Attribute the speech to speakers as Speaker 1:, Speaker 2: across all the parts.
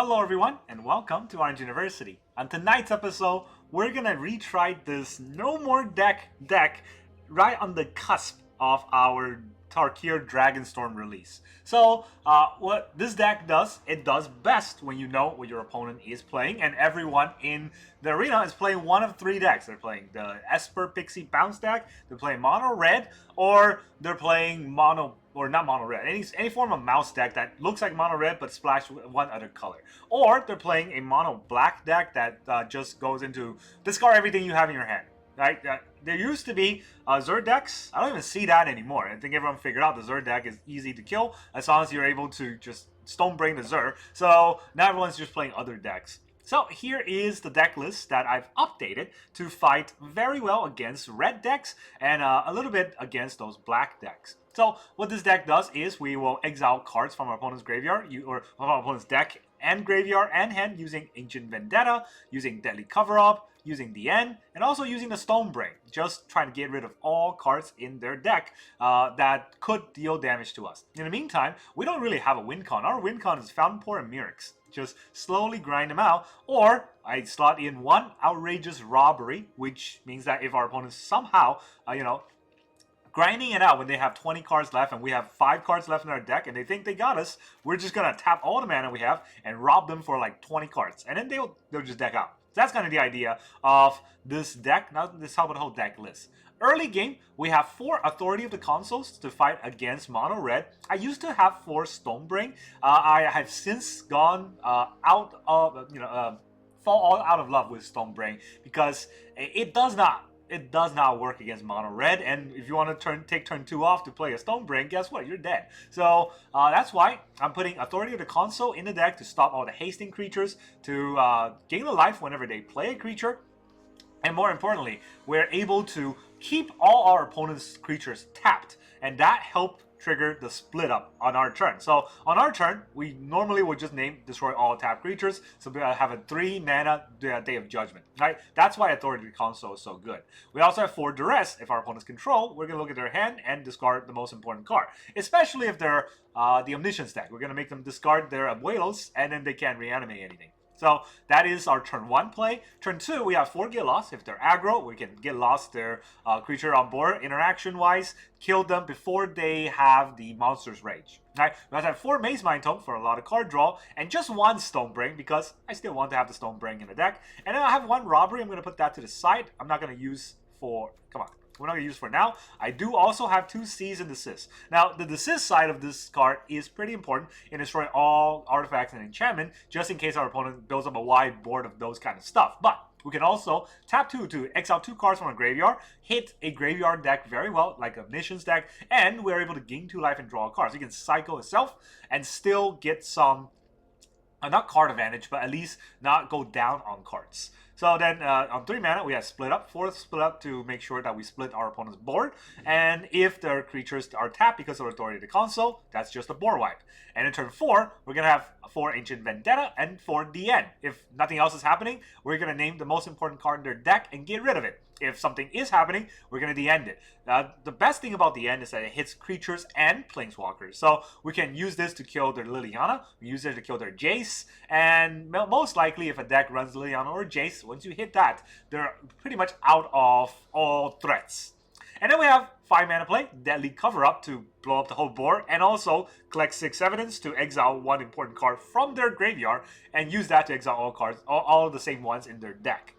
Speaker 1: Hello everyone and welcome to Orange University. On tonight's episode, we're gonna retry this No More deck right on the cusp of our Tarkir Dragonstorm release. So, what this deck does, it does best when you know what your opponent is playing, and everyone in the arena is playing one of three decks. They're playing the Esper Pixie Bounce deck, they're playing Mono Red, or they're playing Mono, or not Mono Red, any form of mouse deck that looks like Mono Red but splashed with one other color. Or they're playing a Mono Black deck that just goes into discard everything you have in your hand. Right? There used to be Zerd decks. I don't even see that anymore. I think everyone figured out the Zerd deck is easy to kill as long as you're able to just Stonebrain the Zerd. So now everyone's just playing other decks. So here is the deck list that I've updated to fight very well against red decks and a little bit against those black decks. So what this deck does is we will exile cards from our opponent's graveyard or from our opponent's deck and graveyard and hand using Ancient Vendetta, using Deadly Cover-Up, using the End, and also using the Stonebrain, just trying to get rid of all cards in their deck that could deal damage to us. In the meantime, we don't really have a win con. Our win con is Fountainport and Mirrex. Just slowly grind them out, or I slot in one Outrageous Robbery, which means that if our opponents somehow, grinding it out when they have 20 cards left and we have 5 cards left in our deck and they think they got us, we're just going to tap all the mana we have and rob them for like 20 cards. And then they'll just deck out. So that's kind of the idea of this deck. Now let's talk about the whole deck list. Early game, we have 4 Authority of the Consuls to fight against Mono Red. I used to have 4 Stonebrain. I have since gone fall all out of love with Stonebrain because it does not work against Mono Red, and if you want to take turn 2 off to play a Stonebrain, guess what? You're dead. So that's why I'm putting Authority of the Consul in the deck to stop all the hasting creatures, to gain a life whenever they play a creature, and more importantly, we're able to keep all our opponent's creatures tapped, and that helped trigger the split up on our turn. So on our turn, we normally would just destroy all tapped creatures, so we have a 3 mana Day of Judgment, right? That's why Authority of the Console is so good. We also have 4 Duress. If our opponents control, we're going to look at their hand and discard the most important card, especially if they're the Omniscience deck. We're going to make them discard their Abuelos, and then they can't reanimate anything. So that is our turn 1 play. Turn 2, we have 4 Get Lost. If they're aggro, we can Get Lost their creature on board. Interaction-wise, kill them before they have the Monster's Rage. Right? We also have 4 Mazemind Tome for a lot of card draw, and just 1 Stonebrain because I still want to have the Stonebrain in the deck. And then I have 1 Robbery. I'm going to put that to the side. I'm not going to use for... Come on. We're not going to use for now. I do also have 2 Cease and Desist. Now, the Desist side of this card is pretty important in destroying all artifacts and enchantment, just in case our opponent builds up a wide board of those kind of stuff. But we can also tap 2 to exile 2 cards from a graveyard, hit a graveyard deck very well, like Omniscience deck, and we're able to gain 2 life and draw a card. So you can cycle itself and still get some, not card advantage, but at least not go down on cards. So then on 3 mana, we have Split Up, 4th Split Up to make sure that we split our opponent's board. And if their creatures are tapped because of Authority of the Console, that's just a board wipe. And in turn 4, we're going to have 4 Ancient Vendetta and 4 The End. If nothing else is happening, we're going to name the most important card in their deck and get rid of it. If something is happening, we're going to de-end it. The best thing about the end is that it hits creatures and planeswalkers. So we can use this to kill their Liliana, we use it to kill their Jace, and most likely if a deck runs Liliana or Jace, once you hit that, they're pretty much out of all threats. And then we have 5 mana play, Deadly Cover-Up to blow up the whole board, and also collect 6 evidence to exile 1 important card from their graveyard, and use that to exile all cards, all the same ones in their deck.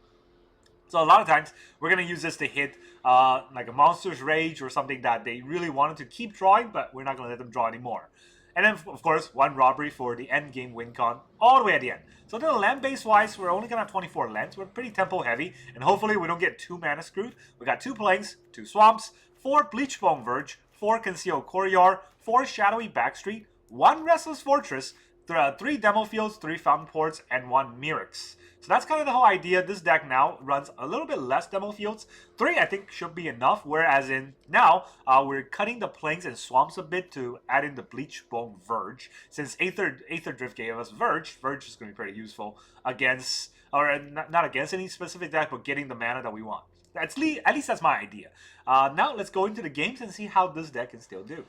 Speaker 1: So a lot of times, we're going to use this to hit like a Monster's Rage or something that they really wanted to keep drawing, but we're not going to let them draw anymore. And then, of course, 1 Robbery for the end game win con all the way at the end. So then land base wise, we're only going to have 24 lands. We're pretty tempo heavy, and hopefully we don't get 2 mana screwed. We got 2 plains, 2 swamps, 4 Bleachbone Verge, 4 Concealed Courtyard, 4 Shadowy Backstreet, 1 Restless Fortress, 3 Demo Fields, 3 Fountainports, and 1 Mirrex. So that's kind of the whole idea. This deck now runs a little bit less Demo Fields. 3, I think, should be enough, whereas in now, we're cutting the plains and swamps a bit to add in the Bleachbone Verge. Since Aetherdrift gave us Verge is going to be pretty useful against, or not against any specific deck, but getting the mana that we want. At least that's my idea. Now, let's go into the games and see how this deck can still do.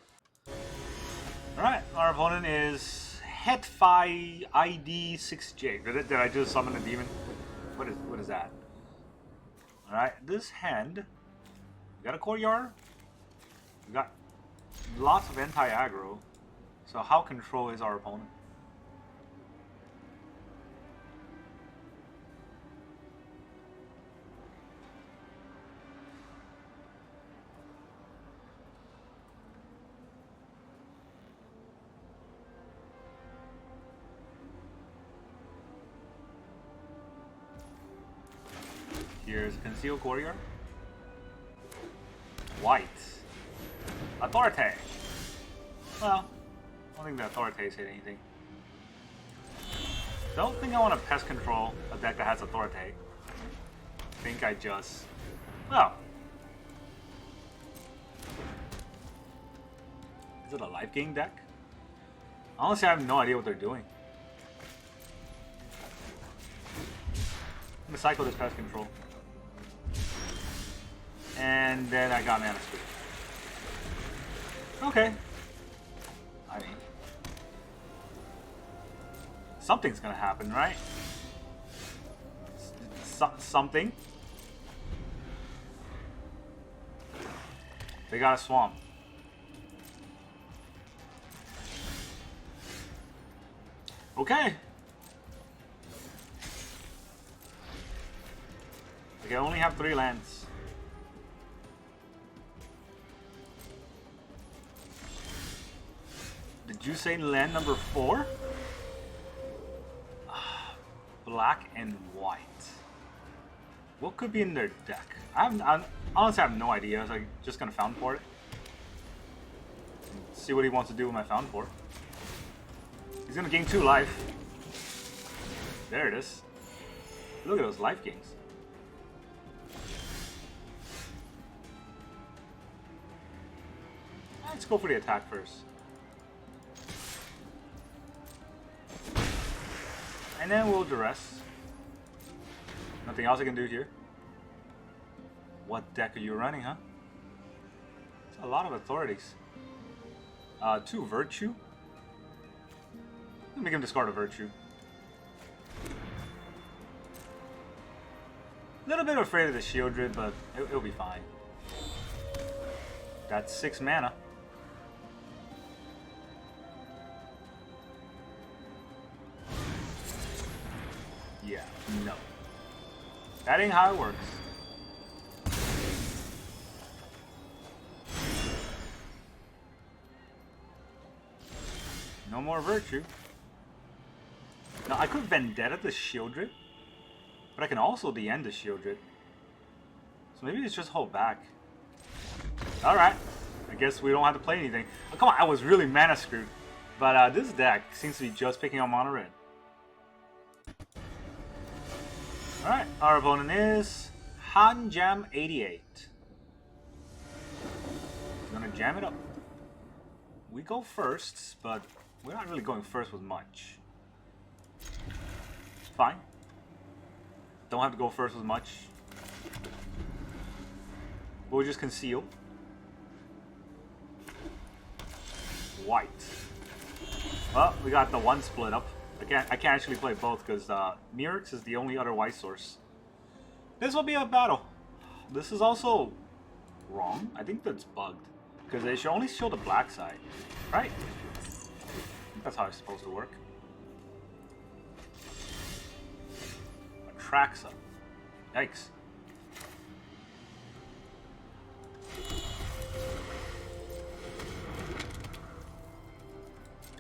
Speaker 1: Alright, our opponent is Hetfi ID 6J. Did I just summon a demon? What is that? Alright, this hand. We got a courtyard. We got lots of anti-aggro. So how control is our opponent? Here's Concealed Courtyard. White. Authority. Well, I don't think the Authorities hit anything. Don't think I want to pest control a deck that has Authority. I think I just... Well. Is it a life gain deck? Honestly, I have no idea what they're doing. I'm gonna cycle this pest control. And then I got mana scoop. Okay. I mean, something's gonna happen, right? Something. They got a swamp. Okay. I only have 3 lands. Did you say land number 4? Black and white. What could be in their deck? I honestly have no idea, so I'm just gonna Fountainport it. See what he wants to do with my Fountainport. He's gonna gain 2 life. There it is. Look at those life gains. Let's go for the attack first. And then we'll Duress. Nothing else I can do here. What deck are you running, huh? It's a lot of authorities. 2 Virtue. Make him discard a Virtue. A little bit afraid of the Shieldred, but it'll be fine. That's 6 mana. Yeah, no. That ain't how it works. No more Virtue. Now, I could Vendetta the Shieldred, but I can also the-end the Shieldred. So maybe it's just hold back. Alright. I guess we don't have to play anything. Oh, come on, I was really mana screwed. But this deck seems to be just picking up mono red. Alright, our opponent is Hanjam88. He's gonna jam it up. We go first, but we're not really going first with much. Fine. Don't have to go first with much. We'll just conceal. White. Well, we got the 1 split up. I can't actually play both because Mirrex is the only other white source. This will be a battle. This is also wrong. I think that's bugged because they should only show the black side, right? I think that's how it's supposed to work. Atraxa. Yikes.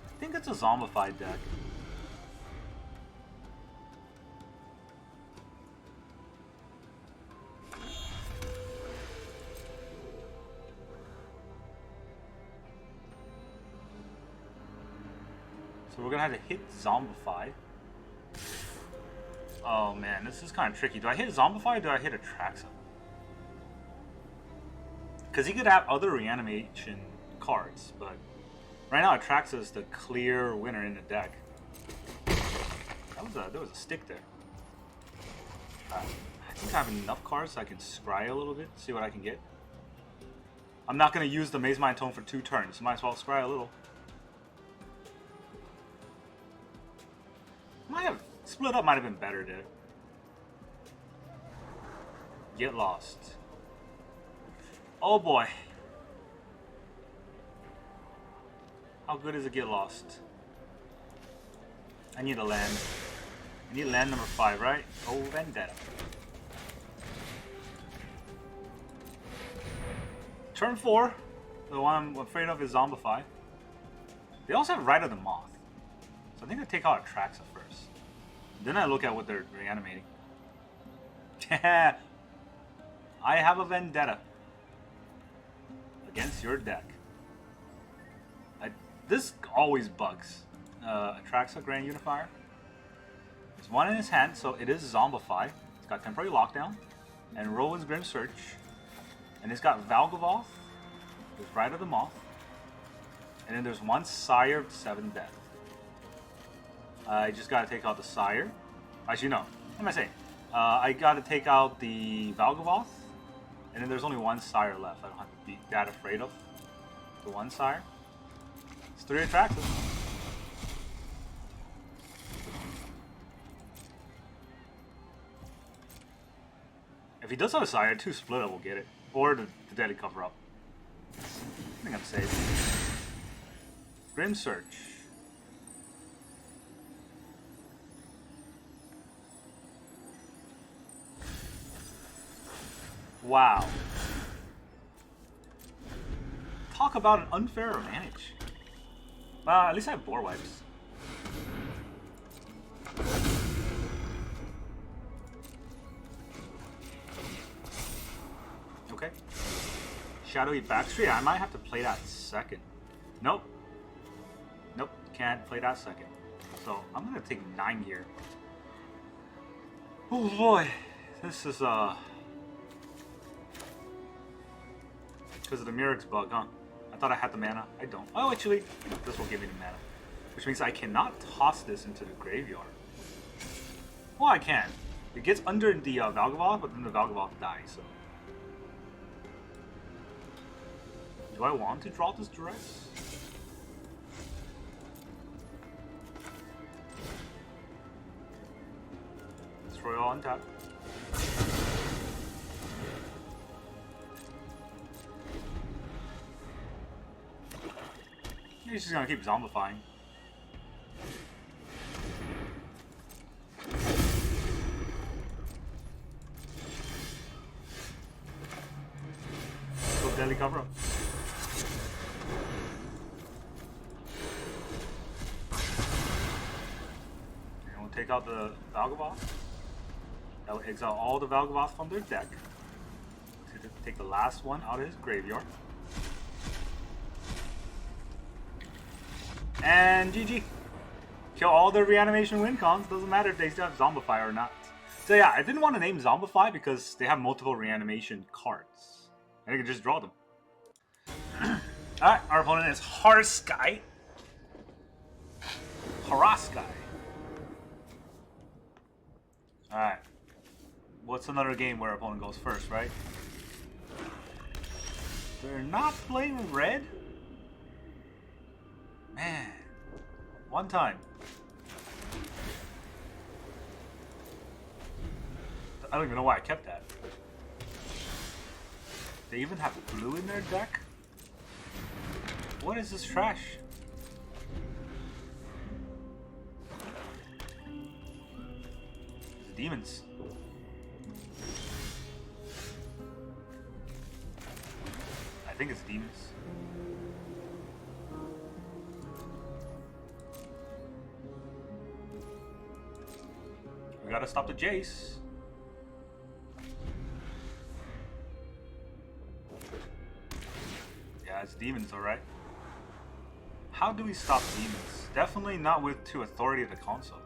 Speaker 1: I think it's a zombified deck. So we're gonna have to hit Zombify. Oh man, this is kind of tricky. Do I hit Zombify or do I hit Atraxa? Because he could have other Reanimation cards, but right now Atraxa is the clear winner in the deck. There was a stick there. I think I have enough cards so I can scry a little bit, see what I can get. I'm not going to use the Mazemind Tome for 2 turns, might as well scry a little. Split up might have been better there. Get lost. Oh boy. How good is it get lost? I need a land. I need land number 5, right? Oh, Vendetta. Turn 4. The one I'm afraid of is Zombify. They also have Rite of the Moth. So I think I take out Atraxa first. Then I look at what they're reanimating. I have a Vendetta against your deck. This always bugs. Atraxa Grand Unifier. There's one in his hand, so it is Zombify. It's got Temporary Lockdown and Rowan's Grim Search. And it's got Valgavoth. There's Rite of the Moth. And then there's one Sire of 7 Death. I just gotta take out the Sire. Actually, no. What am I saying? I gotta take out the Valgavoth. And then there's only one Sire left. I don't have to be that afraid of the one Sire. It's 3 Atraxas. If he does have a Sire, 2 Split Up will get it. Or the Deadly Cover-up. I think I'm safe. Grim Search. Wow. Talk about an unfair advantage. Well, at least I have board wipes. Okay. Shadowy Backstreet, I might have to play that second. Nope. Nope, can't play that second. So, I'm gonna take 9 here. Oh boy. This is, because of the Mirrex bug, huh? I thought I had the mana. I don't. Oh, actually, this will give me the mana. Which means I cannot toss this into the graveyard. Well, I can. It gets under the Valgavoth, but then the Valgavoth dies, so. Do I want to draw this Duress? Destroy all untap. He's just gonna keep zombifying. Go Deadly Cover-up. And we'll take out the Valgavoth. That will exile all the Valgavoth from their deck. Take the last one out of his graveyard. And GG. Kill all their reanimation win cons. Doesn't matter if they still have Zombify or not. So yeah, I didn't want to name Zombify because they have multiple reanimation cards. And you can just draw them. Alright, our opponent is Harsky. Haraskai. Alright. What's another game where our opponent goes first, right? They're not playing red? Man, one time. I don't even know why I kept that. They even have blue in their deck? What is this trash? It's demons. I think it's demons. We gotta stop the Jace. Yeah, it's demons, alright. How do we stop demons? Definitely not with 2 Authority of the Console.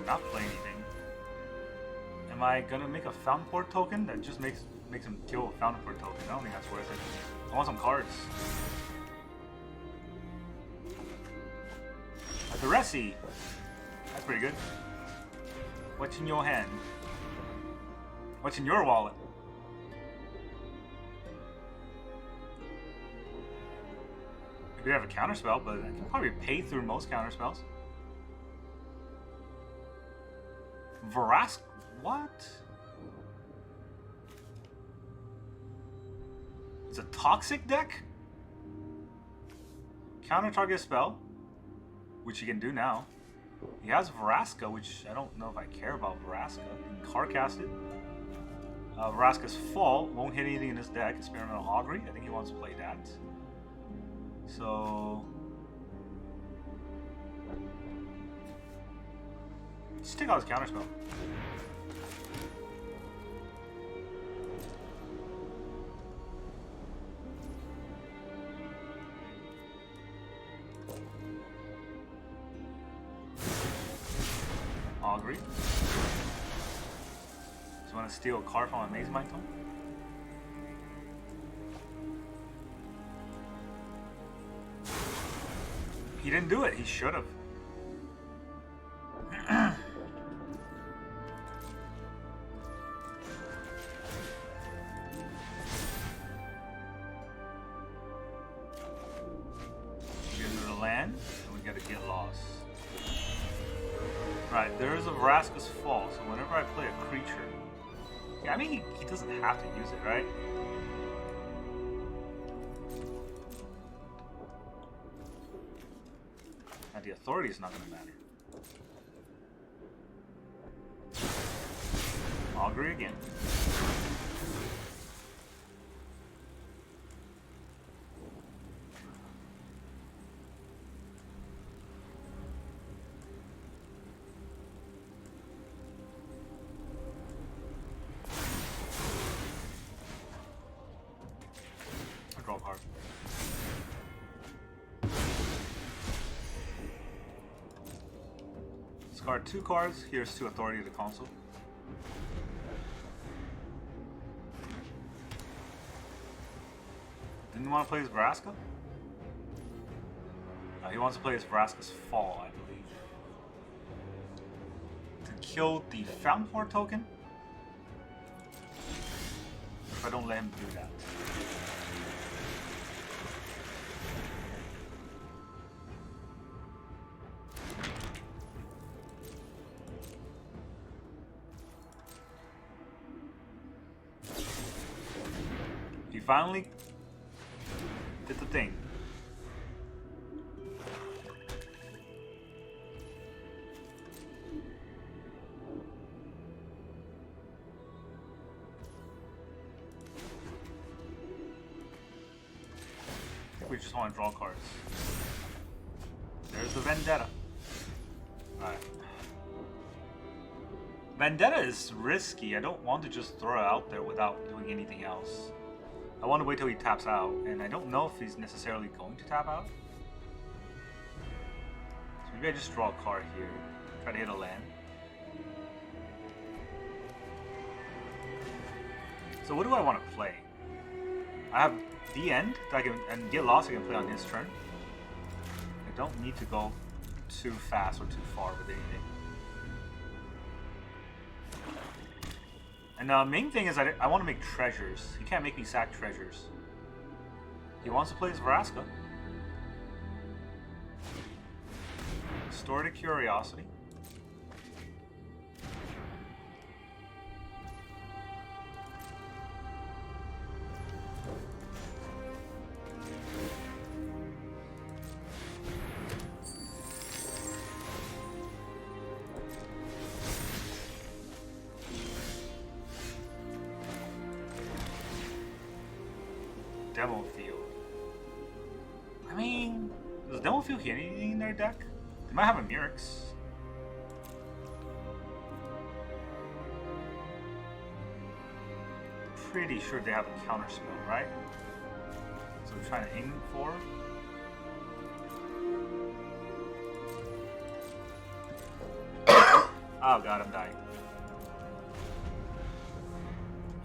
Speaker 1: Not play anything. Am I gonna make a Fountainport token that just makes Makes him kill a Fountainport token. I don't think that's worth it. I want some cards. A Duress. That's pretty good. What's in your hand? What's in your wallet? We have a counterspell, but I can probably pay through most counterspells. Vrask? What? It's a toxic deck? Counter target spell, which you can do now. He has Vraska, which I don't know if I care about Vraska. You can card cast it. Vraska's Fall won't hit anything in his deck. Experimental Augury. I think he wants to play that. So let's take out his counterspell. Augury. Just want to steal a card from my Mazemind Tome. He didn't do it. He should have. Get rid of the land, and we gotta get lost. Right, there is a Vraska's Fall, so whenever I play a creature... Yeah, I mean, he doesn't have to use it, right? Now, the authority is not going to matter. Augury again. Draw a card. Discard 2 cards. Here's 2 authority to the Consul. Didn't want to play his Vraska? No, he wants to play his Vraska's Fall, I believe. To kill the Fountainport token? If I don't let him do that. He finally did the thing. I think we just want to draw cards. There's the Vendetta. Alright. Vendetta is risky. I don't want to just throw it out there without doing anything else. I want to wait till he taps out, and I don't know if he's necessarily going to tap out. So maybe I just draw a card here, try to hit a land. So what do I want to play? I have the end that I can, and get lost I can play on his turn. I don't need to go too fast or too far with anything. And the main thing is I want to make treasures. He can't make me sack treasures. He wants to play his Vraska. Store the Curiosity. Demo Field. I mean, does Demo Field hit anything in their deck? They might have a Mirrex. Pretty sure they have a counter spell, right? So we're trying to aim for. Oh god, I'm dying.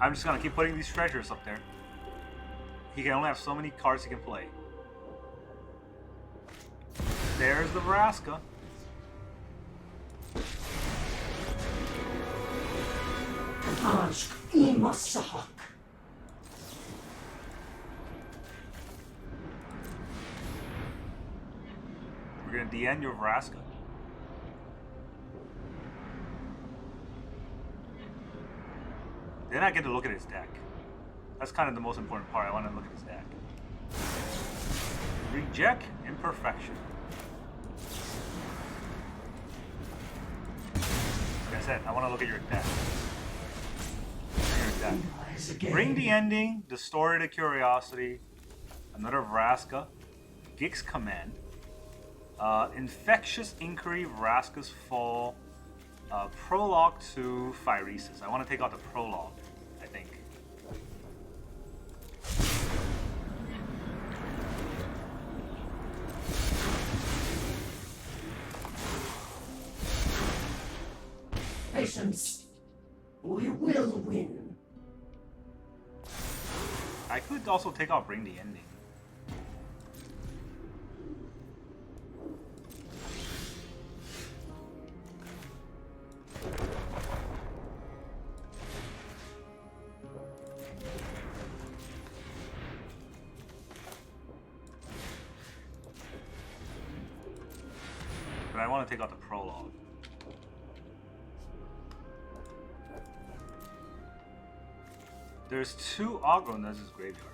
Speaker 1: I'm just gonna keep putting these treasures up there. He can only have so many cards he can play. There's the Vraska. We're gonna DN your Vraska. Then I get to look at his deck. That's kind of the most important part. I want to look at his deck. Reject Imperfection. Like I said, I want to look at your deck. Bring the Ending, Distorted Curiosity, another Vraska, Gig's Command, Infectious Inquiry, Vraska's Fall, Prologue to Phyresis. I want to take out the Prologue, I think.
Speaker 2: Patience. We will win.
Speaker 1: I could also take out Bring the Ending. But I want to take out the Prologue. There's 2 aggro in this graveyard.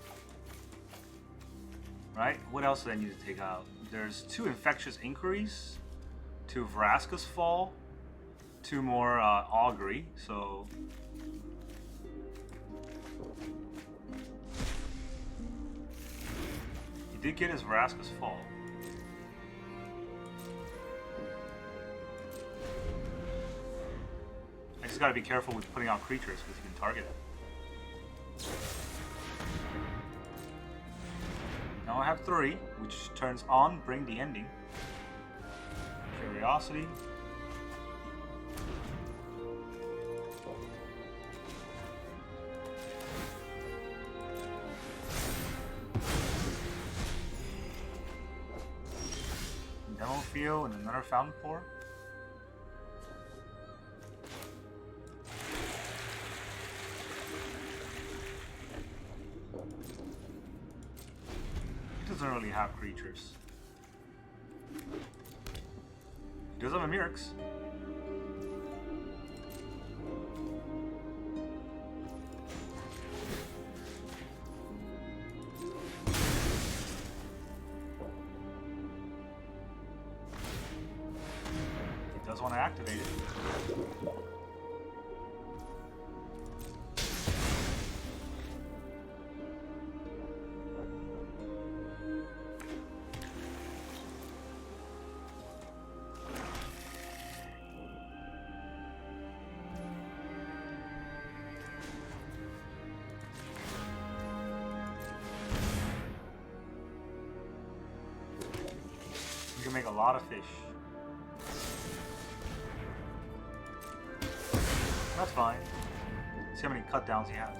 Speaker 1: Right? What else do I need to take out? There's 2 Infectious Inquiries, 2 Vraska's Fall, 2 more Augury, so... He did get his Vraska's Fall. I just gotta be careful with putting out creatures because you can target it. Now I have 3, which turns on Bring the Ending. Curiosity. Demolition Field and another Fountainport. Doesn't really have creatures. He does have a Mirrex. He does want to activate it. You can make a lot of fish. That's fine. See how many cut downs he has.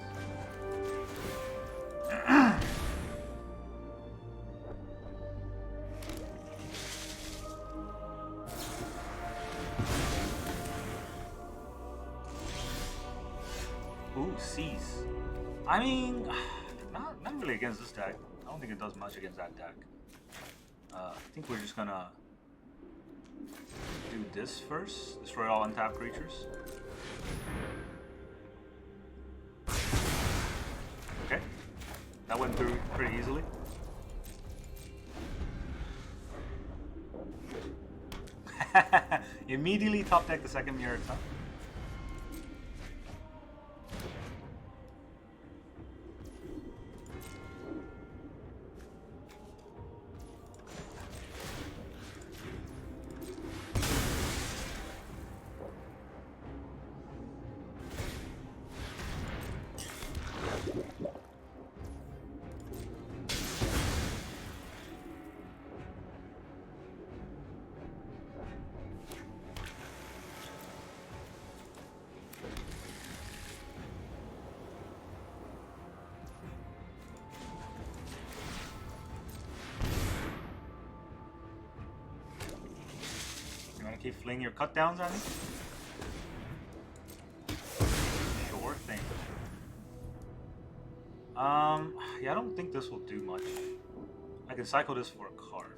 Speaker 1: Ooh, Seize. I mean, not really against this deck. I don't think it does much against that deck. I think we're just gonna do this first. Destroy all untapped creatures. Okay. That went through pretty easily. Immediately top deck the second Mirrex, huh? Gonna keep flinging your cut downs at me? Sure thing. Yeah, I don't think this will do much. I can cycle this for a card.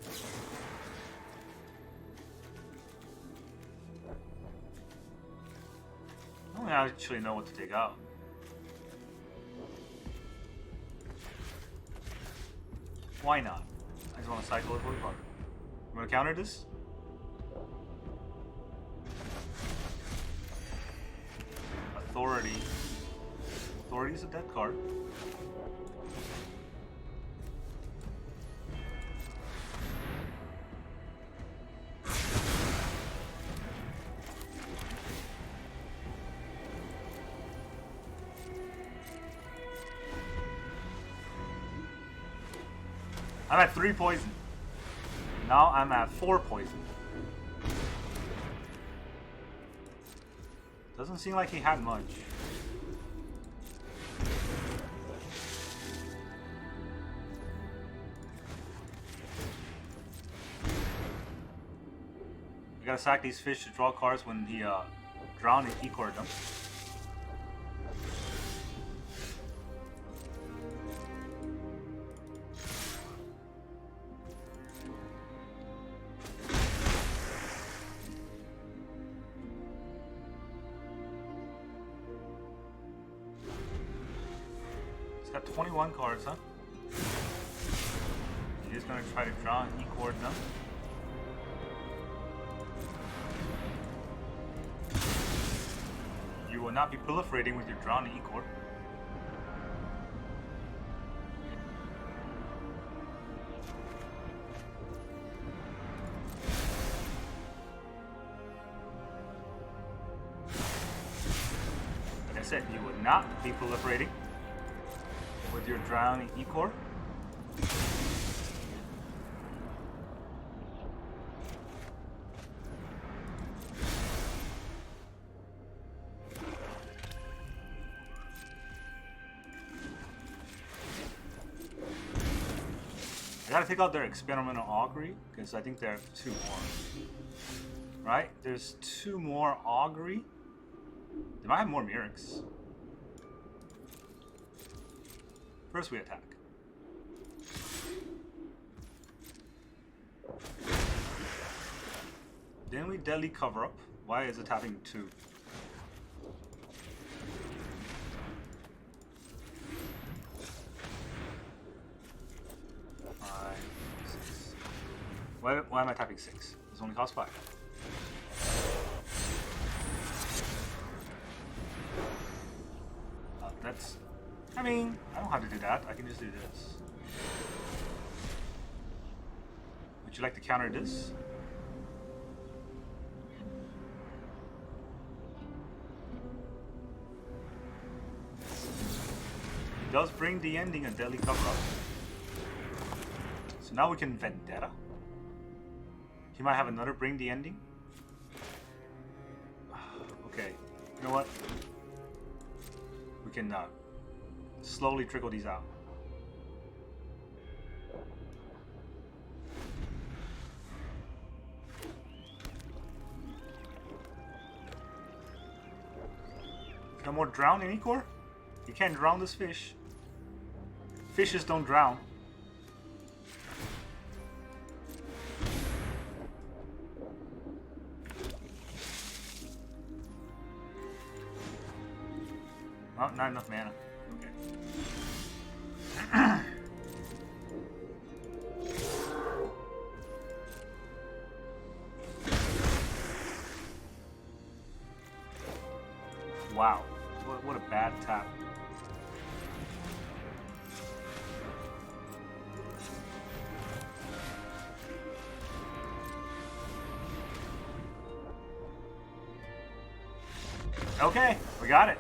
Speaker 1: I don't actually know what to take out. Why not? I just want to cycle it for a card. You want to counter this? Authority. Authority is a dead card. I'm at 3 poison. Now I'm at 4 poison. Doesn't seem like he had much. You gotta sack these fish to draw cards when he drowned and E-cored them. He's got 21 cards, huh? He's gonna try to draw and E-cored them. You will not be proliferating with your drawn E-core. Like I said, you would not be proliferating with your drowning E-core. I gotta take out their experimental augury because I think there are 2 more. Right? There's 2 more augury. They might have more Mirrex. First we attack. Then we deadly cover up. Why is it tapping 2? Why am I tapping 6? This only costs 5. That's... I mean, I don't have to do that. I can just do this. Would you like to counter this? It does bring the ending a deadly cover-up. So now we can Vendetta. He might have another bring the ending. Okay, you know what? We can slowly trickle these out. No more drown in E-core? You can't drown this fish. Fishes don't drown. Oh, not enough mana. Okay. Wow. What a bad tap. Okay, we got it.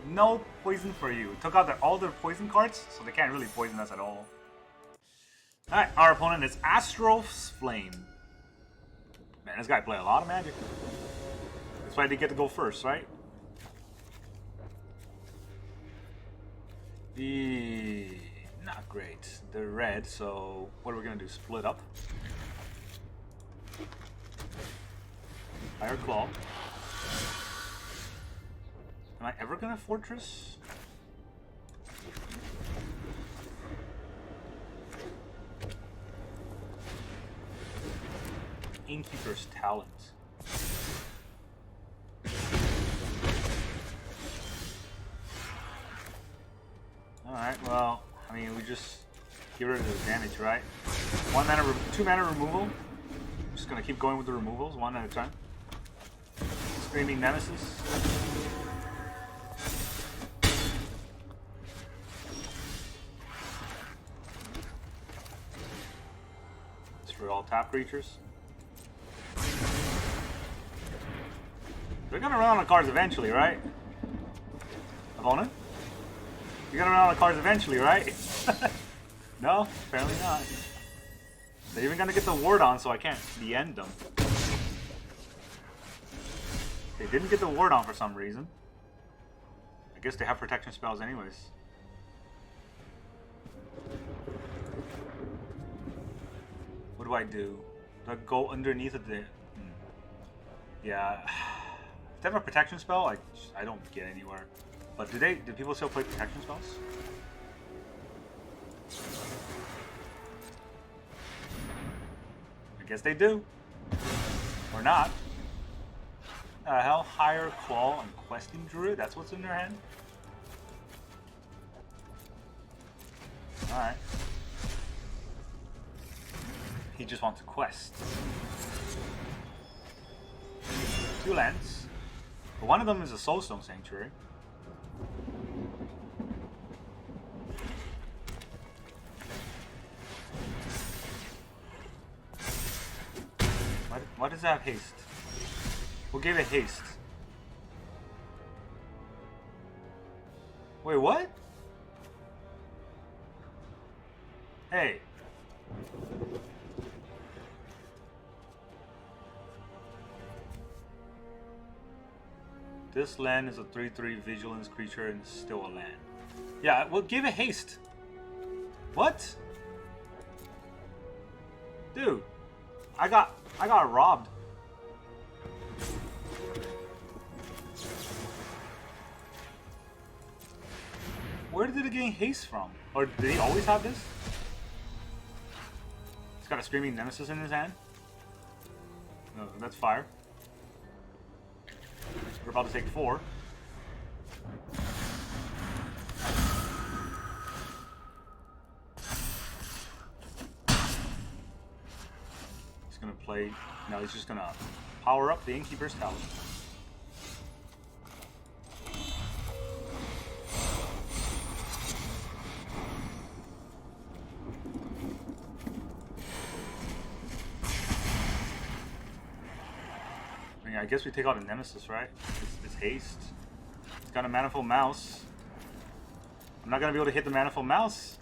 Speaker 1: No poison for you. Took out all their poison cards, so they can't really poison us at all. Alright, our opponent is Astrov's Flame. Man, this guy played a lot of Magic. That's why they get to go first, right? Not great. They're red, so what are we gonna do? Split up? Higher Claw. Am I ever gonna Fortress? Innkeeper's Talent. Alright, well, I mean, we just get rid of the damage, right? 1 mana, 2 mana removal. I'm just gonna keep going with the removals, one at a time. Screaming Nemesis. It's for all tap creatures. They're gonna run out of cards eventually, right? Opponent? You're gonna run out of cards eventually, right? No, apparently not. They're even gonna get the ward on, so I can't end them. They didn't get the ward on for some reason. I guess they have protection spells anyways. What do I do? Do I go underneath of the... Yeah. If they have a protection spell, I don't get anywhere. But do people still play protection spells? I guess they do. Or not. Hell, Higher Claw and Questing Druid, that's what's in their hand? Alright. He just wants to quest. 2 lands. But one of them is a Soulstone Sanctuary. Why does that have haste? Who gave it haste? Wait, what? Hey. This land is a 3/3 vigilance creature and it's still a land. Yeah, well, give it haste. What? Dude, I got robbed. Where did it gain haste from? Or did he always have this? He's got a Screaming Nemesis in his hand. No, that's fire. We're about to take 4. He's gonna play. No, he's just gonna power up the Innkeeper's Talent. I guess we take out a Nemesis, right? It's haste. It's got a Manifold Mouse. I'm not gonna be able to hit the Manifold Mouse.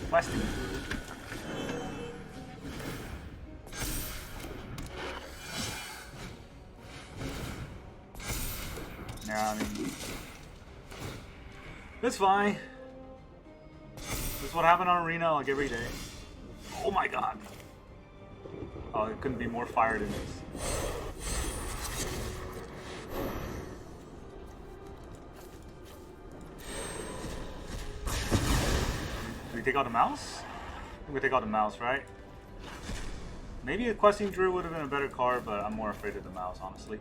Speaker 1: Questing. Nah, I mean, it's fine. This is what happened on Arena like every day. Oh my god. Oh, it couldn't be more fired than this. Do we take out the mouse? I think we take out the mouse, right? Maybe a Questing Druid would have been a better card, but I'm more afraid of the mouse, honestly.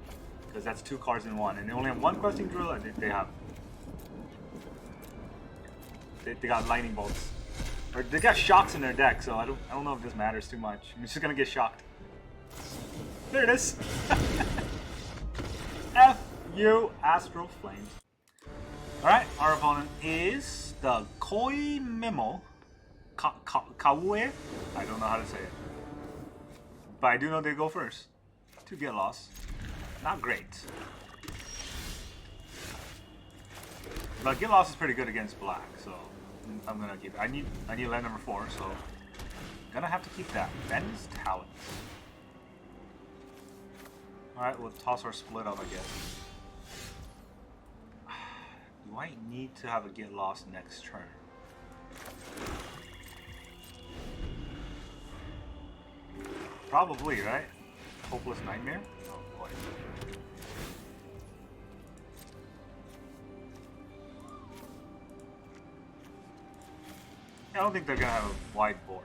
Speaker 1: Because that's 2 cards in one, and they only have 1 Questing Druid, and they have... They got lightning bolts. Or they got shocks in their deck, so I don't know if this matters too much. I'm just gonna get shocked. There it is. F you, Astral Flames. Alright, our opponent is the Koi Memo Kaue. I don't know how to say it. But I do know they go first. 2 get lost. Not great. But get lost is pretty good against black, so I'm gonna keep it. I need land number 4, so I'm gonna have to keep that. Vendettas Talent. Alright, we'll toss our split up, I guess. Do I need to have a get lost next turn? Probably, right? Hopeless Nightmare? Oh boy. I don't think they're gonna have a wide board.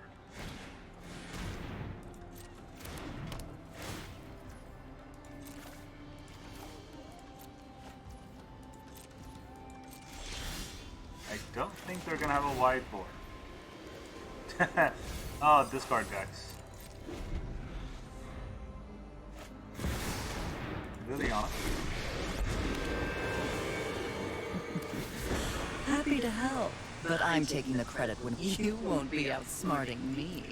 Speaker 1: I don't think they're gonna have a wide board. Oh, discard decks. Liliana.
Speaker 3: Happy to help, but I'm taking the credit when you won't be outsmarting me.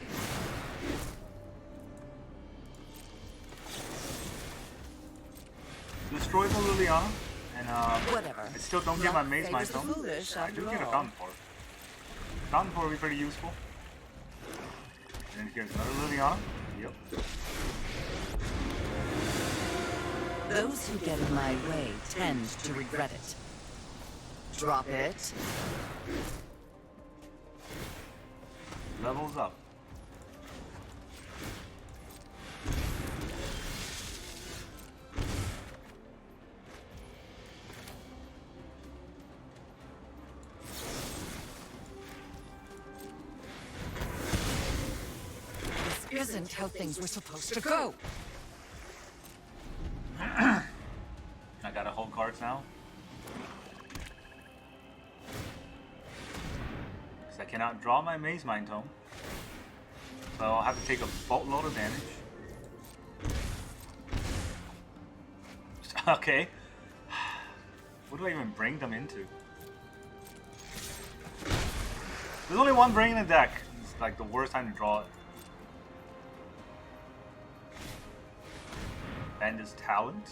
Speaker 1: Destroy the Liliana, and
Speaker 3: Whatever.
Speaker 1: I still don't get my Mazemind Tome.
Speaker 3: Foolish,
Speaker 1: I do
Speaker 3: after
Speaker 1: get a
Speaker 3: all.
Speaker 1: Fountainport. Fountainport would be pretty useful. And then here's another Liliana. Yep.
Speaker 3: Those who get in my way tend to regret it. Drop it.
Speaker 1: Levels up.
Speaker 3: This isn't how things were supposed to go.
Speaker 1: I gotta hold cards now. Because I cannot draw my Mazemind Tome. So I'll have to take a boatload of damage. Okay. What do I even bring them into? There's only one brain in the deck. It's like the worst time to draw it. Bandit's Talent.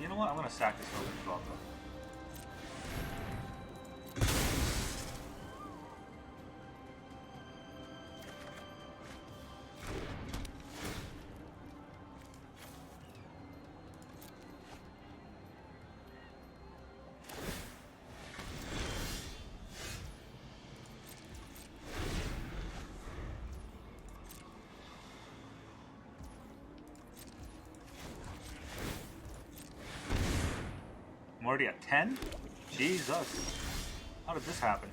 Speaker 1: You know what? I'm gonna sack this over and draw them. I'm already at 10? Jesus. How did this happen?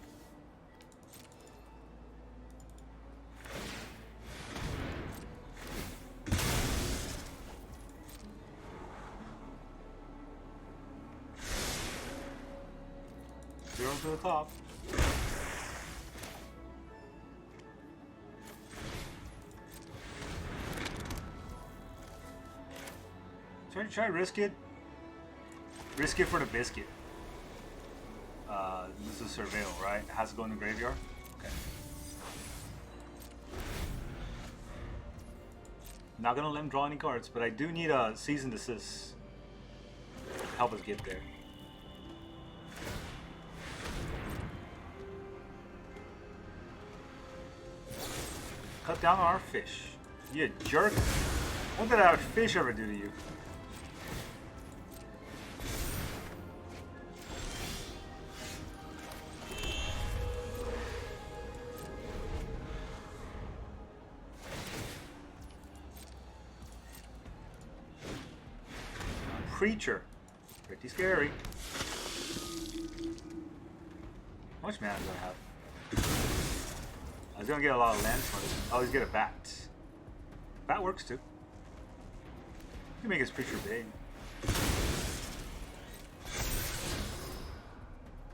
Speaker 1: Zero to the top. Should I risk it? Risk it for the biscuit. This is Surveil, right? It has to go in the graveyard? Okay. Not gonna let him draw any cards, but I do need a cease and desist to help us get there. Cut down our fish. You jerk. What did our fish ever do to you? Creature. Pretty scary. How much mana do I have? I was gonna get a lot of lands for this. I always get a bat. Bat works too. You can make his creature big.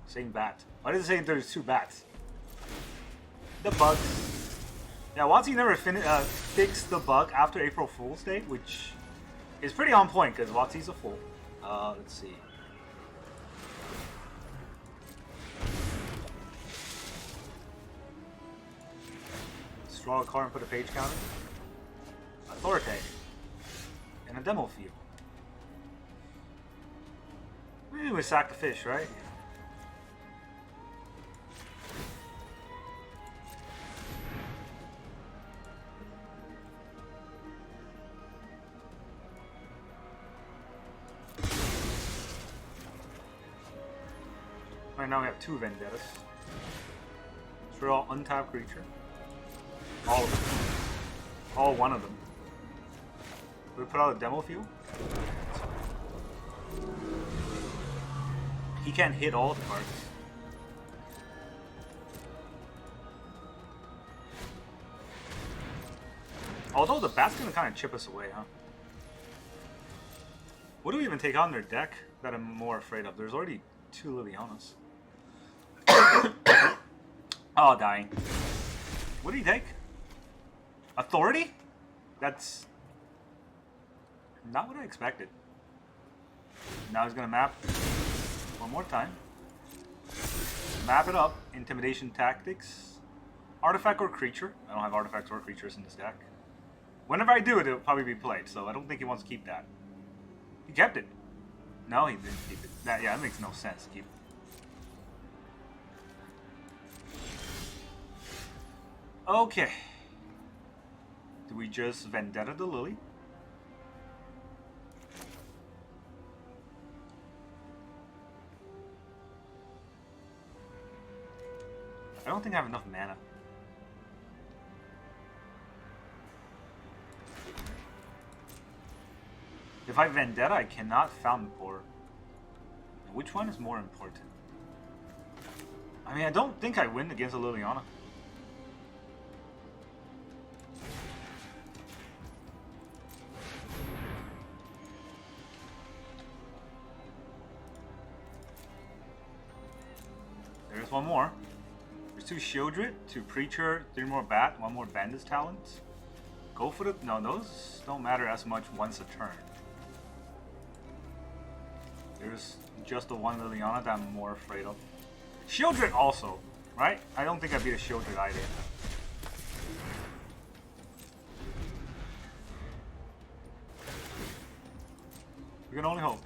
Speaker 1: Saying bat. Why does it say there's two bats? The bugs. Yeah, WotC never fixed the bug after April Fool's Day, which is pretty on point because WotC's a fool. Let's see. Let's draw a card and put a page counter. Authority. And a demo field. Maybe we sack the fish, right? Right now we have two Vendettas. So we're all untapped creature. All of them. Oh, one of them. We put out a demo field? He can't hit all the cards. Although the bat's gonna kind of chip us away, huh? What do we even take on their deck that I'm more afraid of? There's already 2 Lilianas. Oh, dying. What do you take? Authority? That's not what I expected. Now he's gonna map one more time. Map it up. Intimidation tactics. Artifact or creature. I don't have artifacts or creatures in this deck. Whenever I do it, it'll probably be played, so I don't think he wants to keep that. He kept it. No, he didn't keep it. That makes no sense to keep it. Okay. Do we just Vendetta the Lily? I don't think I have enough mana. If I Vendetta, I cannot Fountainport. Which one is more important? I mean, I don't think I win against a Liliana. There's one more. There's 2 Shieldred, 2 Preacher, 3 more Bat, 1 more Bandit's Talent. Go for the... No, those don't matter as much once a turn. There's just the one Liliana that I'm more afraid of. Shieldred also, right? I don't think I beat a Shieldred either. We can only hope.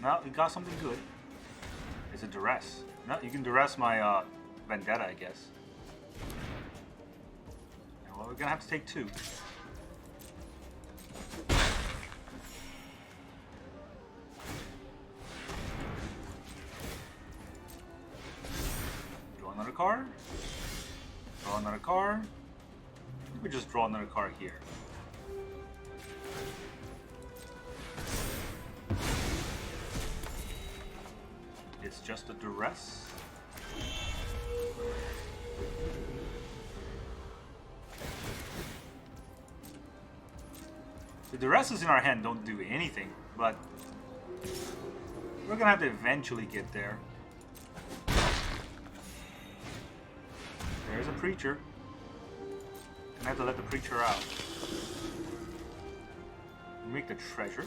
Speaker 1: No, we got something good. It's a Duress. No, you can Duress my Vendetta, I guess. Yeah, well, we're gonna have to take 2. Draw another card. Draw another card. We just draw another card here. It's just a Duress. The Duresses in our hand don't do anything, but we're gonna have to eventually get there. There's a Preacher. I have to let the Preacher out. Make the Treasure.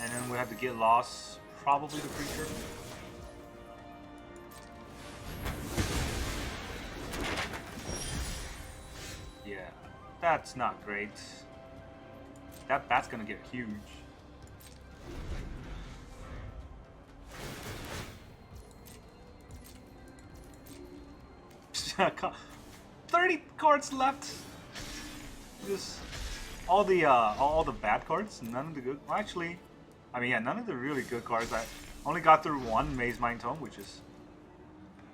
Speaker 1: And then we have to get lost, probably the Preacher. Yeah, that's not great. That bat's gonna get huge. $30 cards left. Just all the bad cards, none of the good. Well, actually, I mean, yeah, none of the really good cards. I only got through one Mazemind Tome, which is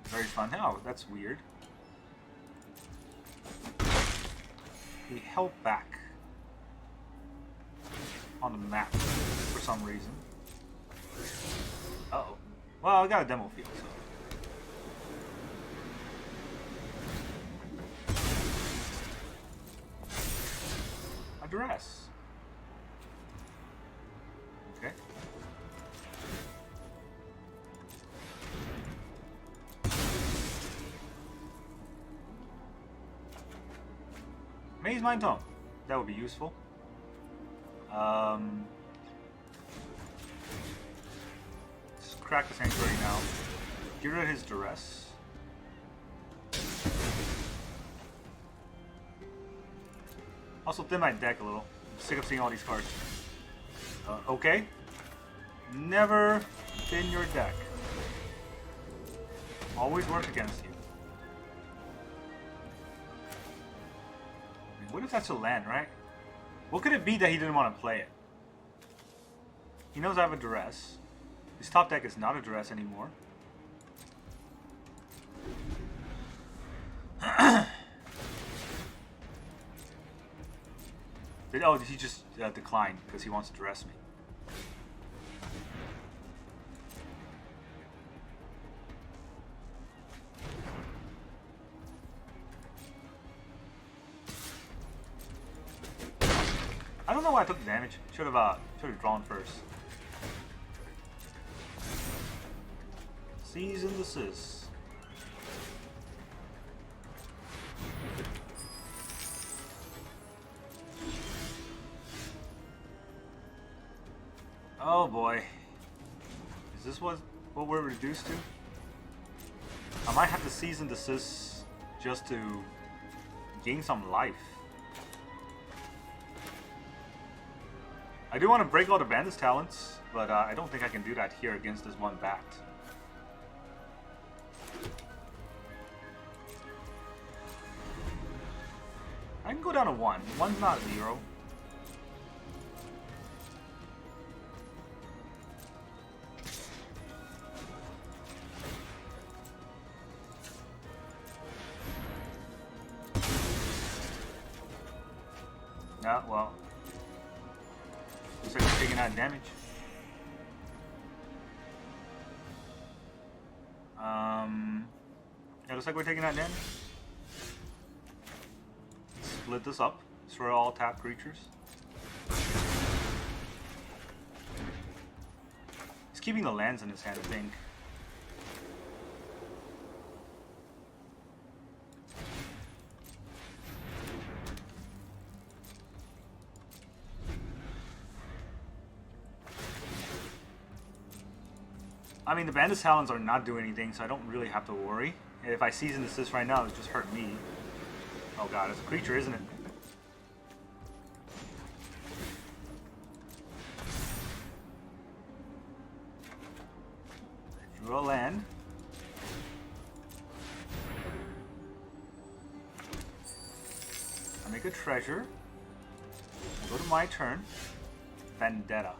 Speaker 1: very fun. Oh, that's weird. We held back on the map for some reason. Uh-oh. Well, I got a demo field, so. A Duress. Okay. Mazemind Tome. That would be useful. Let's crack the Sanctuary now. Get rid of his Duress. Also thin my deck a little. I'm sick of seeing all these cards. Okay. Never thin your deck. Always work against you. I mean, what if that's a land, right? What could it be that he didn't want to play it? He knows I have a Duress. His top deck is not a Duress anymore. Did he just decline because he wants to Duress me? I don't know why I took the damage. Should have drawn first. Cease and desist. Oh boy. Is this what we're reduced to? I might have to cease and desist just to gain some life. I do want to break all the bandit's talents, but I don't think I can do that here against this one bat. I can go down to 1. 1's not 0. Yeah, well. Looks like we're taking that damage. Yeah, looks like we're taking that damage. Split this up. Destroy all tapped creatures. He's keeping the lands in his hand, I think. I mean, the Bandit's Talons are not doing anything, so I don't really have to worry. If I Cease and Desist right now, it just hurt me. Oh god, it's a creature, isn't it? I drew a land. I make a treasure. Go to my turn. Vendetta.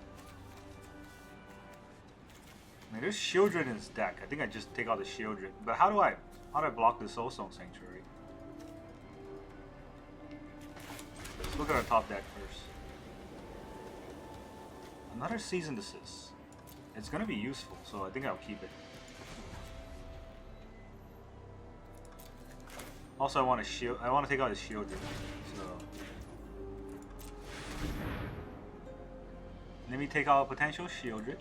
Speaker 1: I mean, there's Shieldred in his deck. I think I just take out the Shieldred. But how do I block the Soulstone Sanctuary? Let's look at our top deck first. Another Cease and Desist. It's gonna be useful, so I think I'll keep it. Also, I want to take out his Shieldred. So let me take out a potential Shieldred.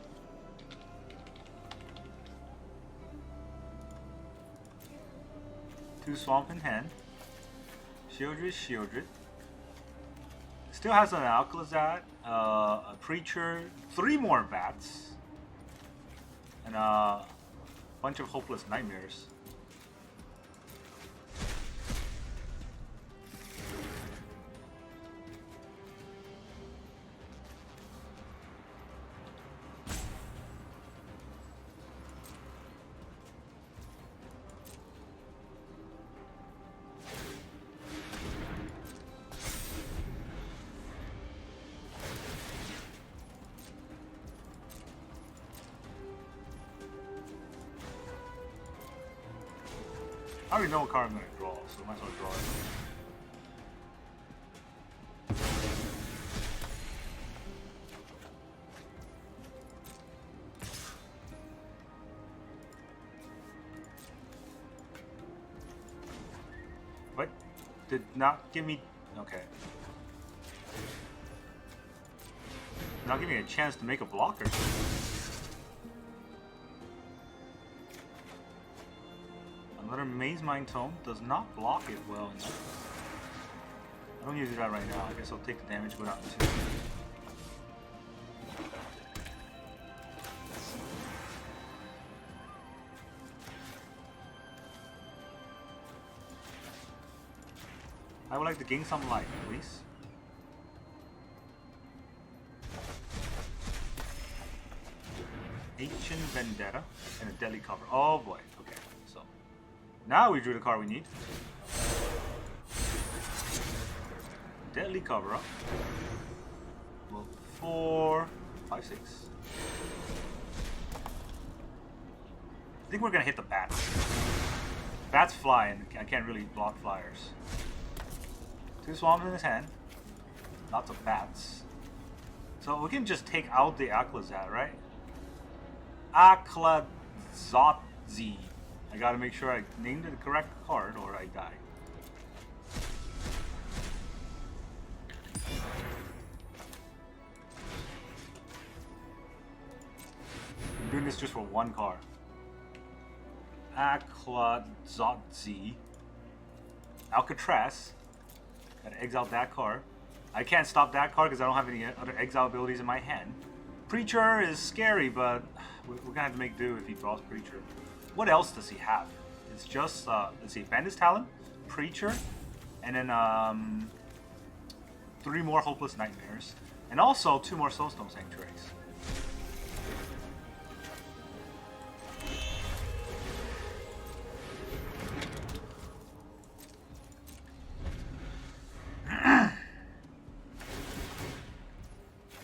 Speaker 1: Two Swamp in hand. Shieldred. Still has an Alcazat, a Preacher, 3 more Bats, and a bunch of Hopeless Nightmares. I already know what card I'm going to draw, so I might as well draw it. What? Did not give me... Okay. Not giving me a chance to make a blocker. Another Mazemind Tome does not block it well enough. I don't need to do that right now. I guess I'll take the damage, go down to 2. I would like to gain some life, please. Ancient Vendetta and a Deadly Cover. Oh boy, okay. Now we drew the card we need. Deadly Cover-up. Well, 4, 5, 6. I think we're gonna hit the bats. Bats fly, and I can't really block flyers. 2 Swamps in his hand. Lots of bats. So we can just take out the Aklazat, right? Aklazotzi. I gotta make sure I named the correct card or I die. I'm doing this just for one card. Aklazotzi. Alcatraz. Gotta exile that card. I can't stop that card because I don't have any other exile abilities in my hand. Preacher is scary, but we're gonna have to make do if he draws Preacher. What else does he have? It's just, let's see, Bandit's Talon, Preacher, and then 3 more Hopeless Nightmares, and also 2 more Soulstone Sanctuaries.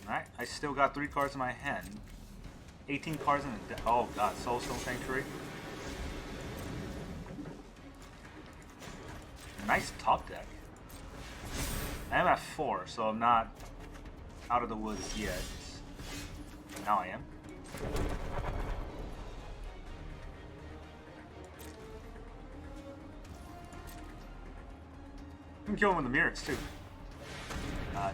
Speaker 1: Alright, I still got 3 cards in my hand. 18 cards in the deck. Oh god, Soulstone Sanctuary. Nice top deck. I am at 4, so I'm not out of the woods yet. Now I am. You can kill him with the Mirrex too. No.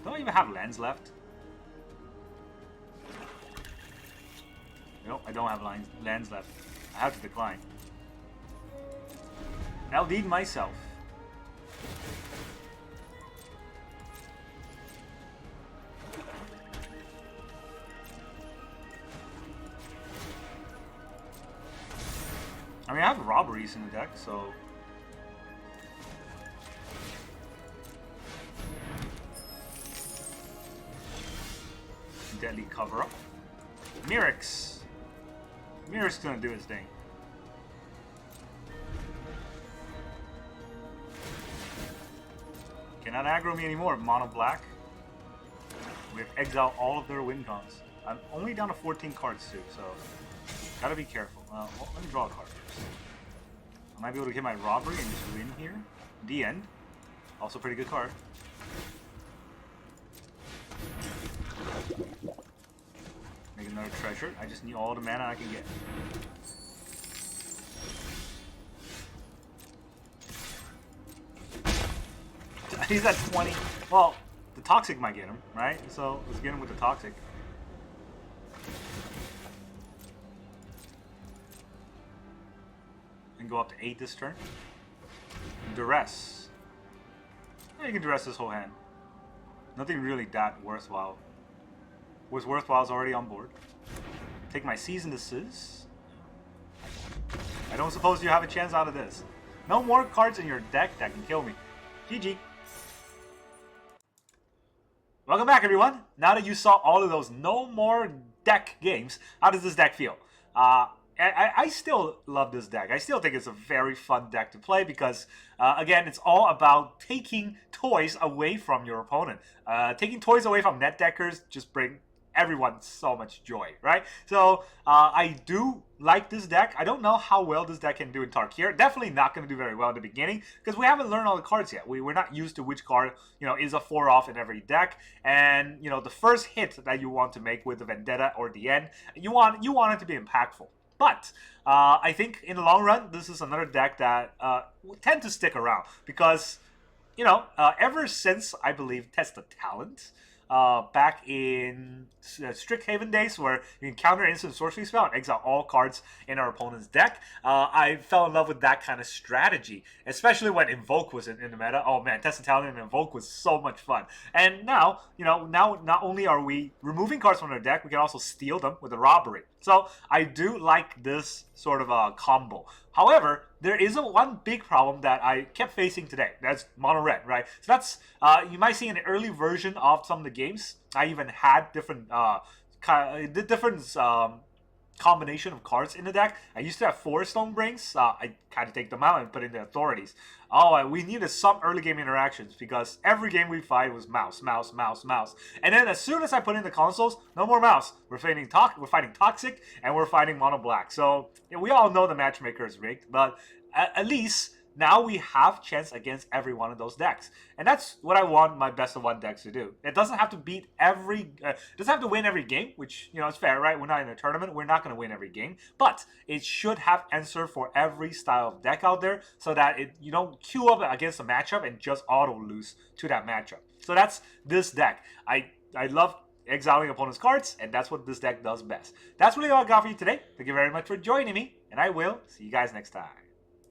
Speaker 1: Don't I even have lands left? Nope, I don't have lands left. I have to decline. I'll lead myself. I mean, I have robberies in the deck, so... Deadly Cover-up. Mirrex. Mirrex is gonna do his thing. Cannot aggro me anymore, mono black. We have exiled all of their win cons. I'm only down to 14 cards too, so gotta be careful. Well, let me draw a card first. I might be able to get my robbery and just win here. The end. Also pretty good card. Make another treasure. I just need all the mana I can get. He's at 20. Well, the Toxic might get him, right? So let's get him with the Toxic. And go up to 8 this turn. Duress. Yeah, you can Duress this whole hand. Nothing really that worthwhile. What's worthwhile is already on board. Take my Cease and Desist. I don't suppose you have a chance out of this. No more cards in your deck that can kill me. GG. Welcome back, everyone. Now that you saw all of those no more deck games, how does this deck feel? I still love this deck. I still think it's a very fun deck to play because, again, it's all about taking toys away from your opponent. Taking toys away from net deckers just bring everyone so much joy, right? So I do like this deck. I don't know how well this deck can do in Tarkir. Definitely not going to do very well in the beginning because we haven't learned all the cards yet. We're not used to which card, is a 4-off in every deck. And, the first hit that you want to make with the Vendetta or the end, you want it to be impactful. But I think in the long run, this is another deck that will tend to stick around because, ever since, I believe, Test of Talent, back in Strict Haven days where you can counter instant sorcery spell and exile all cards in our opponent's deck, I fell in love with that kind of strategy, especially when Invoke was in the meta. Oh man, Test of Talent and Invoke was so much fun. And now, now not only are we removing cards from our deck, we can also steal them with a robbery. So I do like this sort of a combo. However, there is one big problem that I kept facing today. That's mono red, right? So that's you might see an early version of some of the games. I even had different combination of cards in the deck. I used to have 4 Stonebrings. I kind of take them out and put in the authorities. We needed some early game interactions because every game we fight was mouse, mouse, mouse, mouse. And then as soon as I put in the consoles, no more mouse. We're fighting toxic, and we're fighting mono black. So we all know the matchmaker is rigged, but at least now we have chance against every one of those decks. And that's what I want my best of 1 decks to do. It doesn't have to beat it doesn't have to win every game, which, it's fair, right? We're not in a tournament. We're not going to win every game. But it should have answer for every style of deck out there so that you don't queue up against a matchup and just auto lose to that matchup. So that's this deck. I love exiling opponent's cards, and that's what this deck does best. That's really all I got for you today. Thank you very much for joining me, and I will see you guys next time.